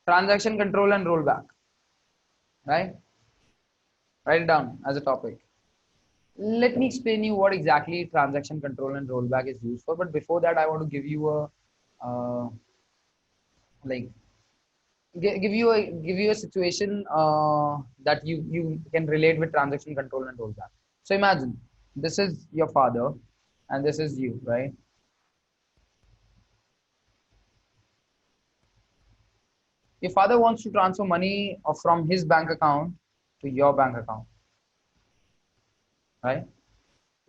Transaction control and rollback, right? Write it down as a topic. Let me explain you what exactly transaction control and rollback is used for. But before that, I want to give you a like give you a situation that you can relate with transaction control and rollback. So imagine this is your father and this is you, right? Your father wants to transfer money from his bank account to your bank account, right?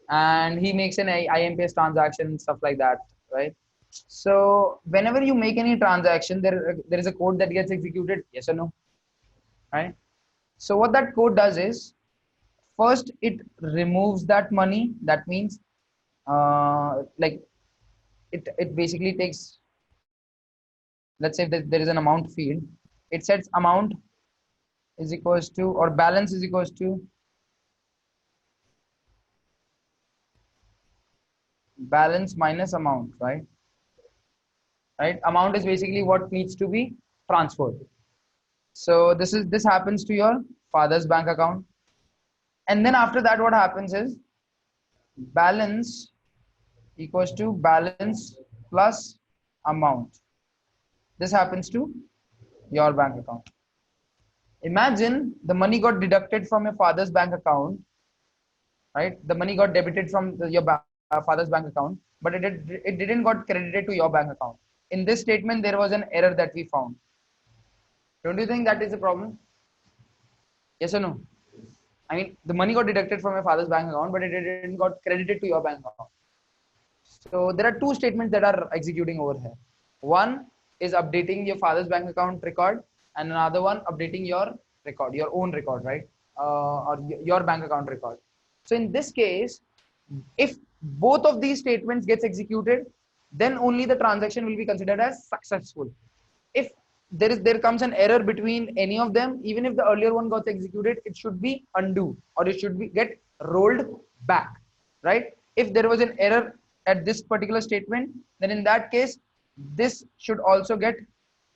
And he makes an IMPS transaction, stuff like that, right? So whenever you make any transaction, there is a code that gets executed, yes or no, right? So what that code does is, first it removes that money. That means, like it basically takes, let's say that there is an amount field. It sets amount is equals to, or balance is equals to balance minus amount, right? Right? Amount is basically what needs to be transferred. So this happens to your father's bank account, and then after that, what happens is balance equals to balance plus amount. This happens to your bank account. Imagine the money got deducted from your father's bank account, right? The money got debited from your father's bank account, but it didn't got credited to your bank account. In this statement, there was an error that we found. Don't you think that is a problem? Yes or no? I mean, the money got deducted from your father's bank account, but it didn't got credited to your bank account. So there are two statements that are executing over here. One is updating your father's bank account record, and another one updating your record, your own record, right? Or your bank account record. So in this case, if both of these statements gets executed, then only the transaction will be considered as successful. If there comes an error between any of them, even if the earlier one got executed, it should be undo, or it should be get rolled back, right? If there was an error at this particular statement, then in that case this should also get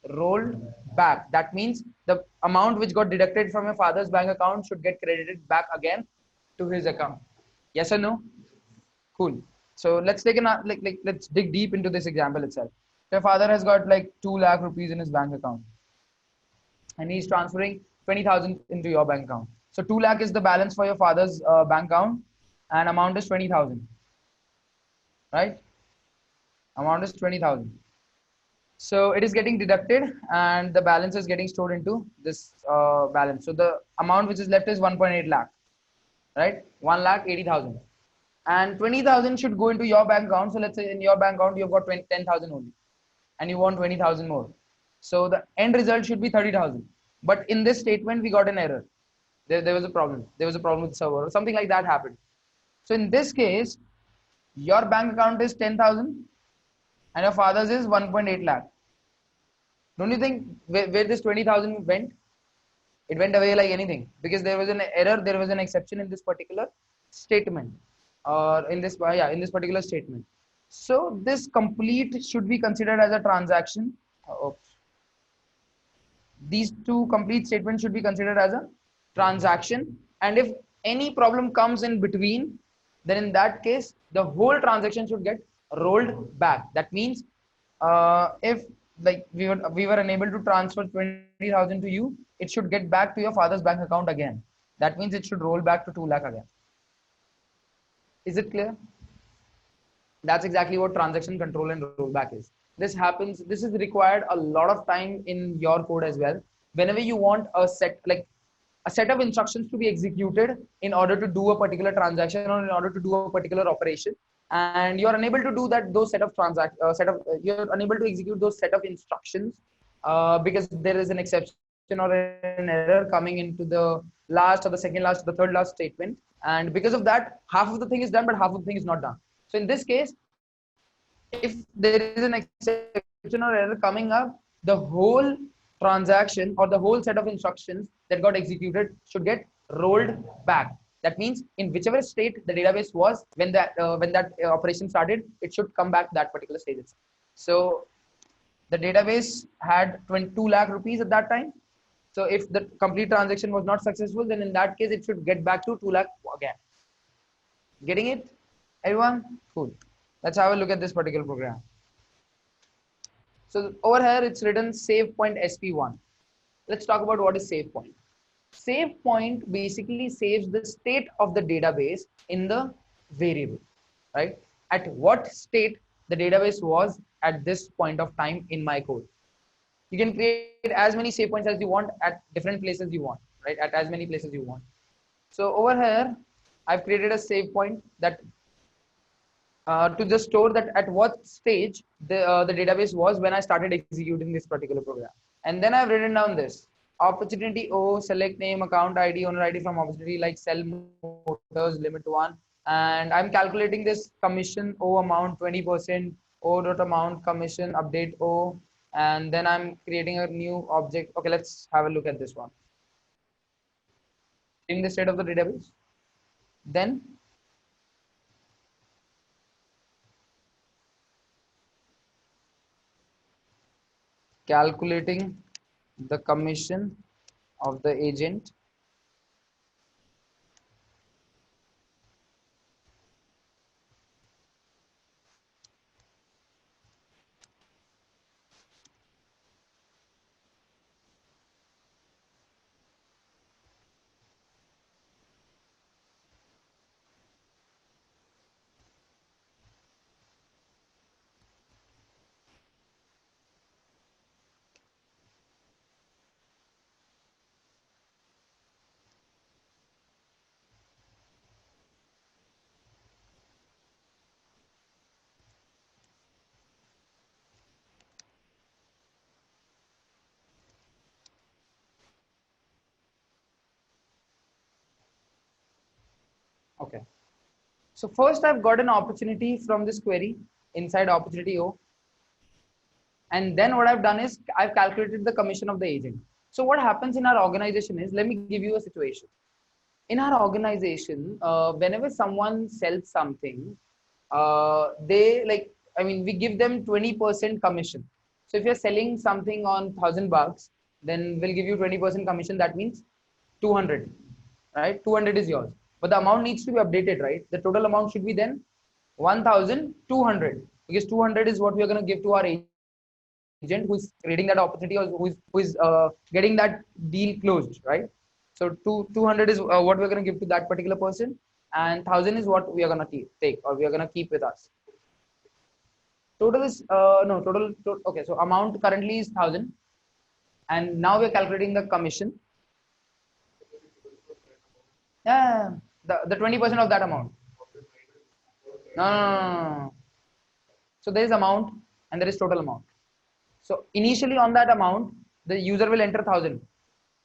rolled back. That means the amount which got deducted from your father's bank account should get credited back again to his account. Yes or no? Cool. So let's take let's dig deep into this example itself. Your father has got like 2 lakh rupees in his bank account, and he's transferring 20,000 into your bank account. So 2 lakh is the balance for your father's bank account, and amount is 20,000, right? Amount is 20,000. So it is getting deducted, and the balance is getting stored into this balance. So the amount which is left is 1.8 lakh, right? 1 lakh 80,000. And 20,000 should go into your bank account. So let's say in your bank account you've got 10,000 only, and you want 20,000 more. So the end result should be 30,000. But in this statement we got an error. There was a problem. There was a problem with the server or something like that happened. So in this case, your bank account is 10,000 and your father's is 1.8 lakh. Don't you think where this 20,000 went? It went away like anything, because there was an error, there was an exception in this particular statement, or in this in this particular statement. So this complete should be considered as a transaction. Oops. These two complete statements should be considered as a transaction, and if any problem comes in between, then in that case the whole transaction should get rolled back. That means, if like we were unable to transfer 20,000 to you, it should get back to your father's bank account again. That means it should roll back to 2 lakh again. Is it clear? That's exactly what transaction control and rollback is. This is required a lot of time in your code as well. Whenever you want a set of instructions to be executed in order to do a particular transaction or in order to do a particular operation, and you're unable to do that, those you're unable to execute those set of instructions, because there is an exception or an error coming into the last or the second last or the third last statement, and because of that, half of the thing is done but half of the thing is not done. So in this case, if there is an exception or error coming up, the whole transaction or the whole set of instructions that got executed should get rolled back. That means in whichever state the database was when that operation started, it should come back to that particular state itself. So The database had 22 lakh rupees at that time. So if the complete transaction was not successful, then in that case, it should get back to 2 lakh again. Getting it? Everyone? Cool. Let's have a look at this particular program. So over here, it's written save point sp1. Let's talk about what is save point. Save point basically saves the state of the database in the variable, right? At what state the database was at this point of time in my code. You can create as many save points as you want at different places you want, right? At as many places you want. So over here, I've created a save point that to just store that at what stage the database was when I started executing this particular program. And then I've written down this opportunity O, select name, account ID, owner ID from opportunity like sell motors, limit one. And I'm calculating this commission O amount 20%, O dot amount commission update O. And then I'm creating a new object. Okay, let's have a look at this one. In the state of the database. Then calculating the commission of the agent okay. So first I've got an opportunity from this query inside opportunity O. And then what I've done is I've calculated the commission of the agent. So what happens in our organization is, let me give you a situation. In our organization, whenever someone sells something, they like, I mean, we give them 20% commission. So if you're selling something on $1,000, then we'll give you 20% commission. That means 200, right? 200 is yours. But the amount needs to be updated, right? The total amount should be then 1,200 because 200 is what we are going to give to our agent who's creating that opportunity or who is getting that deal closed, right? So 200 is what we're going to give to that particular person, and 1,000 is what we are going to take or we are going to keep with us. Total is no total. Okay, so amount currently is 1,000, and now we're calculating the commission. Yeah, the 20% of that amount. No, no, no, no, no. So there is amount and there is total amount. So initially on that amount, the user will enter 1,000.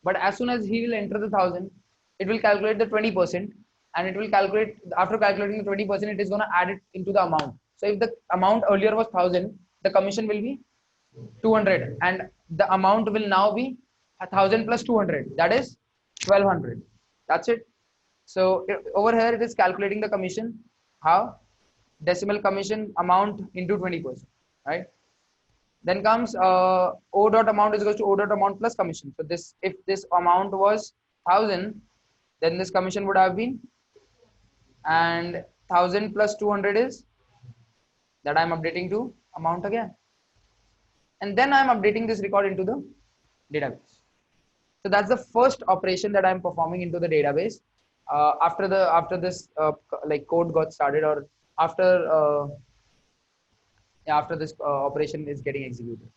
But as soon as he will enter the 1,000, it will calculate the 20% and it will calculate, after calculating the 20%, it is going to add it into the amount. So if the amount earlier was 1,000, the commission will be 200 and the amount will now be 1,000 plus 200. That is 1,200. That's it. So over here, it is calculating the commission. How? Decimal commission amount into 20%, right? Then comes O dot amount is equal to O dot amount plus commission. So this, if this amount was 1,000, then this commission would have been, and 1,000 plus 200 is that I'm updating to amount again. And then I'm updating this record into the database. So that's the first operation that I'm performing into the database after this like code got started, or after this operation is getting executed.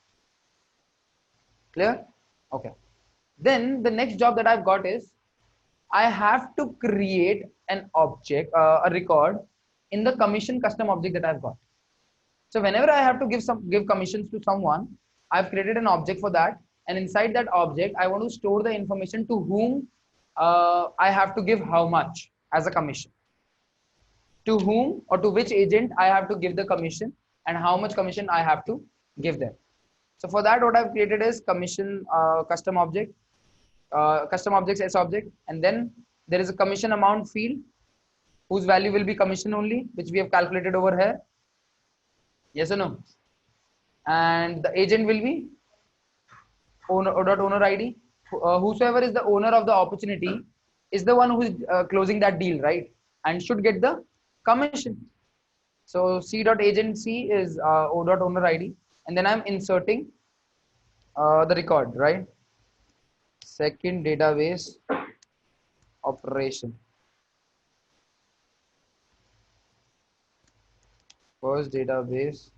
Clear? Okay. Then the next job that I've got is I have to create an object, a record in the commission custom object that I've got. So whenever I have to give commissions to someone, I've created an object for that, and inside that object, I want to store the information to whom I have to give how much as a commission, to whom or to which agent I have to give the commission, and how much commission I have to give them. So for that, what I've created is commission custom object, custom objects as object, and then there is a commission amount field whose value will be commission only, which we have calculated over here. Yes or no? and the agent will be owner ID. Whosoever is the owner of the opportunity is the one who is closing that deal, right? And should get the commission. So C.agency is O.owner ID, and then I'm inserting the record, right? Second database operation. First database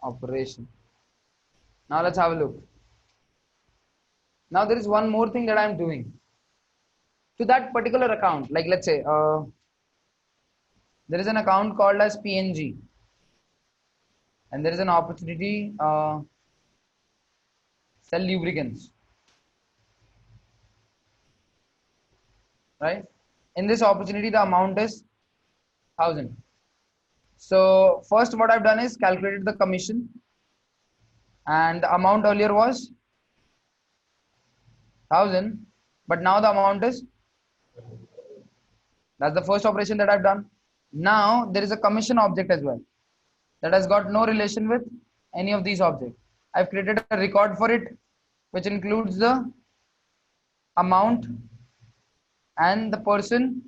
operation. Now let's have a look. Now there is one more thing that I'm doing to that particular account. Like let's say there is an account called as PNG, and there is an opportunity sell lubricants, right? In this opportunity, the amount is 1,000. So first, what I've done is calculated the commission, and the amount earlier was 1,000, but now the amount is, that's the first operation that I've done. Now there is a commission object as well that has got no relation with any of these objects. I've created a record for it, which includes the amount and the person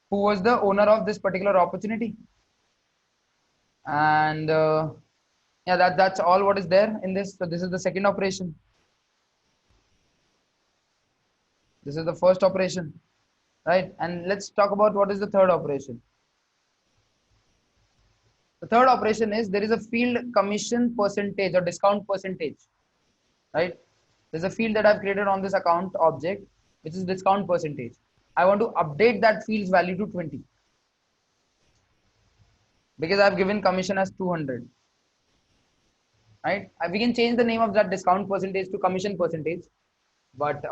who was the owner of this particular opportunity. And yeah, that's all what is there in this. So this is the second operation. This is the first operation, right? And let's talk about what is the third operation. The third operation is there is a field commission percentage or discount percentage, right? There's a field that I've created on this account object, which is discount percentage. I want to update that field's value to 20 because I've given commission as 200, right? We can change the name of that discount percentage to commission percentage, but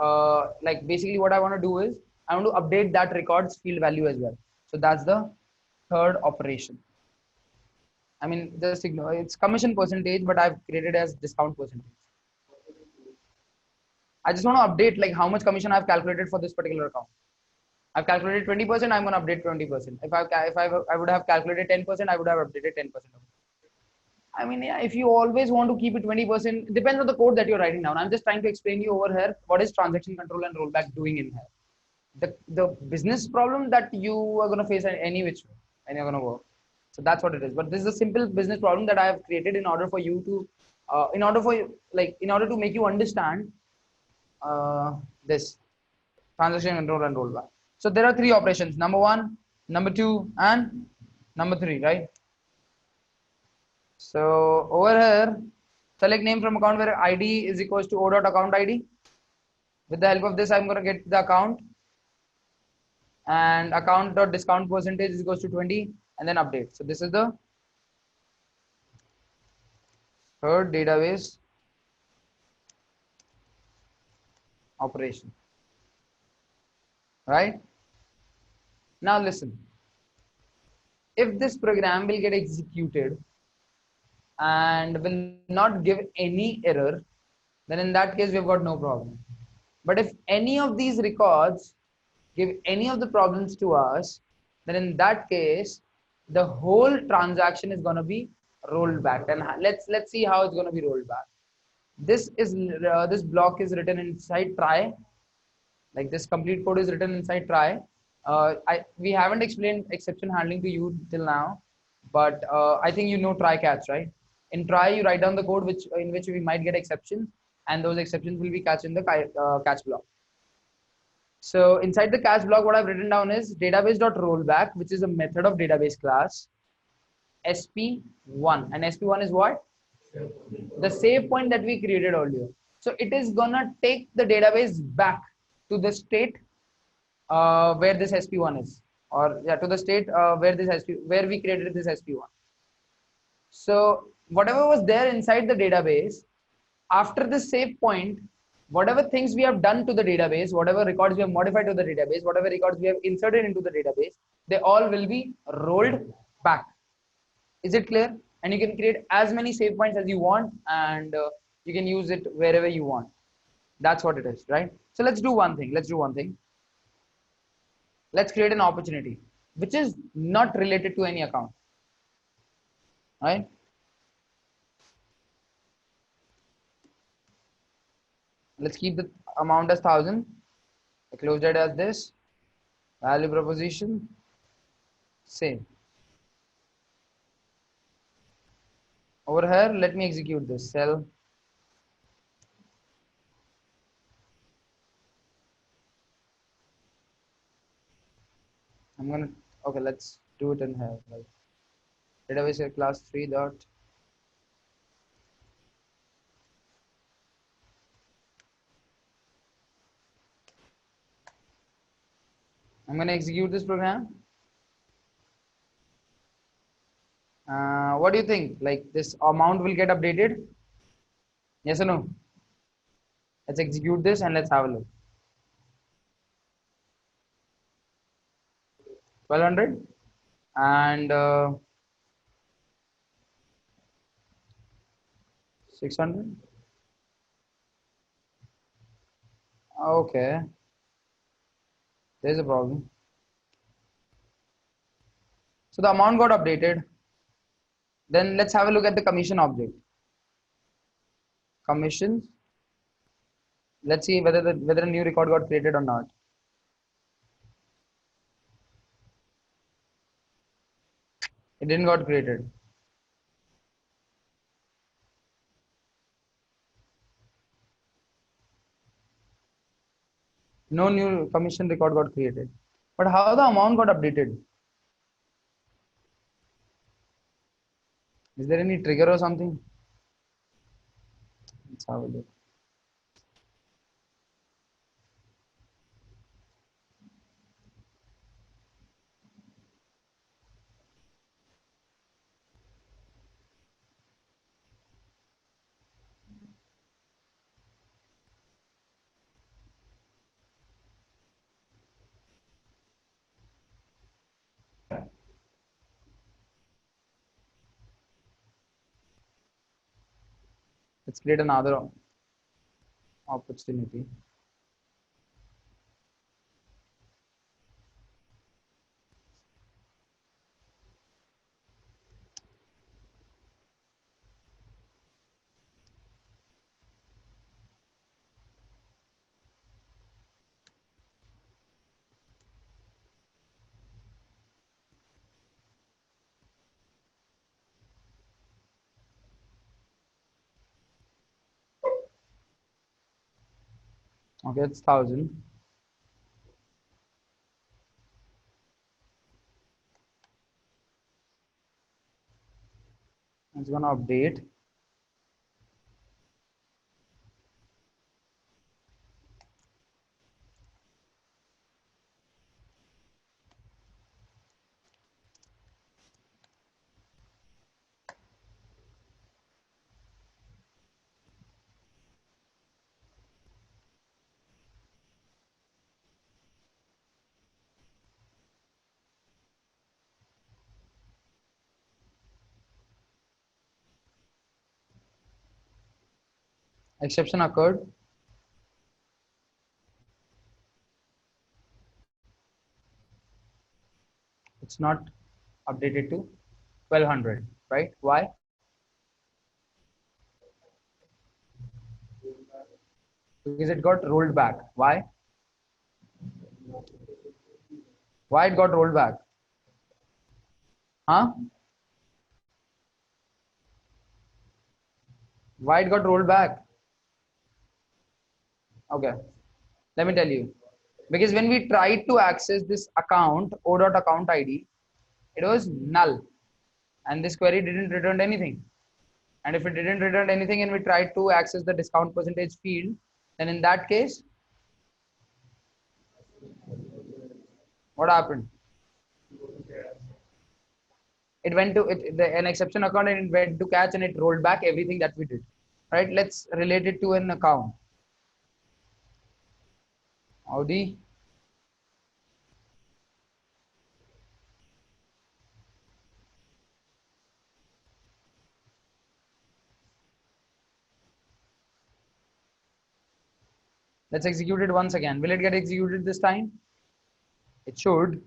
like basically what I want to do is I want to update that records field value as well. So that's the third operation. I mean, just ignore it's commission percentage, but I've created as discount percentage. I just want to update like how much commission I've calculated for this particular account. I've calculated 20%. I'm going to update 20%. If I would have calculated 10%, I would have updated 10%. I mean, yeah, if you always want to keep it 20%, it depends on the code that you're writing down. I'm just trying to explain you over here what is transaction control and rollback doing in here. The business problem that you are going to face any which way and you're going to work. So that's what it is. But this is a simple business problem that I have created in order for you to, in order to make you understand this transaction control and rollback. So there are three operations: number one, number two, and number three, right? So over here, select name from account where ID is equals to O.account ID. With the help of this, I'm going to get the account, and account.discount percentage is equals to 20, and then update. So this is the third database operation, right? Now listen, if this program will get executed and will not give any error, then in that case we've got no problem. But if any of these records give any of the problems to us, then in that case the whole transaction is going to be rolled back. And let's see how it's going to be rolled back. This block is written inside try, like this complete code is written inside try. We haven't explained exception handling to you till now, but I think you know try catch, right? In try, you write down the code in which we might get exceptions, and those exceptions will be catched in the catch block. So inside the catch block, what I've written down is database.rollback, which is a method of database class, SP1. And SP1 is what? The save point that we created earlier. So it is gonna take the database back to the state where this SP1 is, or yeah, to the state where we created this SP1. So whatever was there inside the database, after the save point, whatever things we have done to the database, whatever records we have modified to the database, whatever records we have inserted into the database, they all will be rolled back. Is it clear? And you can create as many save points as you want, and you can use it wherever you want. That's what it is, right? So let's do one thing. Let's create an opportunity which is not related to any account. right? Let's keep the amount as 1000. I close it as this. Value proposition, same. Over here, let me execute this cell. I'm gonna, okay, let's do it in here. Like database class 3 dot. I'm gonna execute this program. What do you think? Like this amount will get updated? Yes or no? Let's execute this and let's have a look. 1200 and 600. Okay, there's a problem. So the amount got updated. Then let's have a look at the commission object. Commissions. Let's see whether a new record got created or not. It didn't got created. No new commission record got created. But how the amount got updated? Is there any trigger or something? Let's have a look. Let's create another opportunity. Okay, it's 1000. It's gonna update. Exception occurred. It's not updated to 1200, right? Why? Because it got rolled back. Why? Why it got rolled back? Huh? Why it got rolled back? Okay, let me tell you. Because when we tried to access this account, o.account ID, it was null. And this query didn't return anything. And if it didn't return anything and we tried to access the discount percentage field, then in that case, what happened? It went to an exception account and it went to catch and it rolled back everything that we did. Right? Let's relate it to an account. Audi. Let's execute it once again. Will it get executed this time? It should.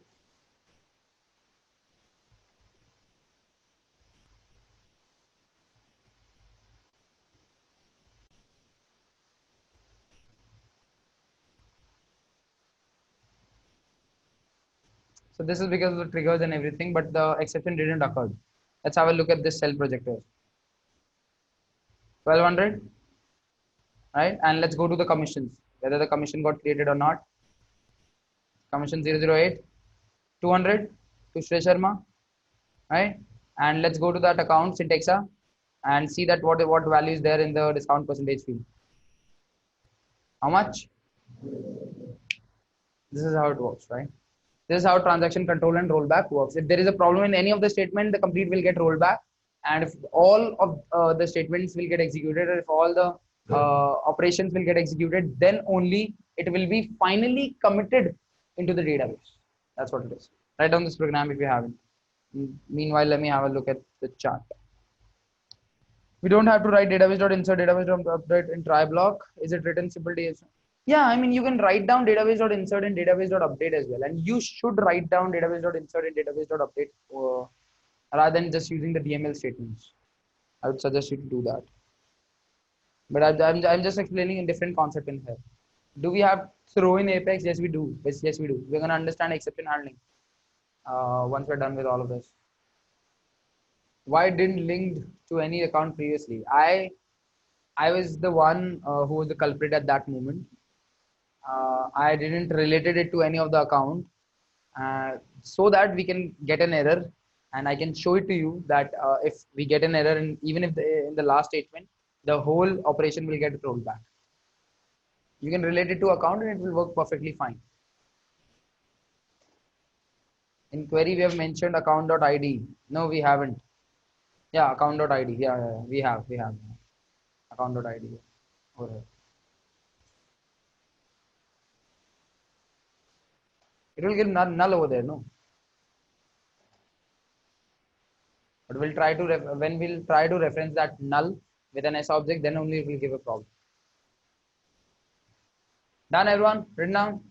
So this is because of the triggers and everything, but the exception didn't occur. Let's have a look at this cell projector. 1200, right? And let's go to the commissions, whether the commission got created or not. Commission 008, 200 to Shreya Sharma, right? And let's go to that account Syntexa and see that what value is there in the discount percentage field. How much? This is how it works, right? This is how transaction control and rollback works. If there is a problem in any of the statement, the complete will get rolled back. And if all of the statements will get executed, or if all the operations will get executed, then only it will be finally committed into the database. That's what it is. Write down this program if you haven't. Meanwhile, let me have a look at the chart. We don't have to write database.insert, database.update in try block. Is it written simple DS? Yeah, I mean, you can write down database.insert and database.update as well. And you should write down database.insert and database.update rather than just using the DML statements. I would suggest you to do that. But I'm just explaining a different concept in here. Do we have throw in Apex? Yes, we do. Yes, we do. We're going to understand exception handling once we're done with all of this. Why didn't linked to any account previously? I was the one who was the culprit at that moment. I didn't related it to any of the account so that we can get an error, and I can show it to you that if we get an error, and even if in the last statement, the whole operation will get rolled back. You can relate it to account and it will work perfectly fine. In query, we have mentioned account.id. No, we haven't. Yeah, account.id. Yeah, we have account.id. Over here. It will give null over there, no? But we'll try to when we'll try to reference that null with an S object, then only it will give a problem. Done, everyone? Written down?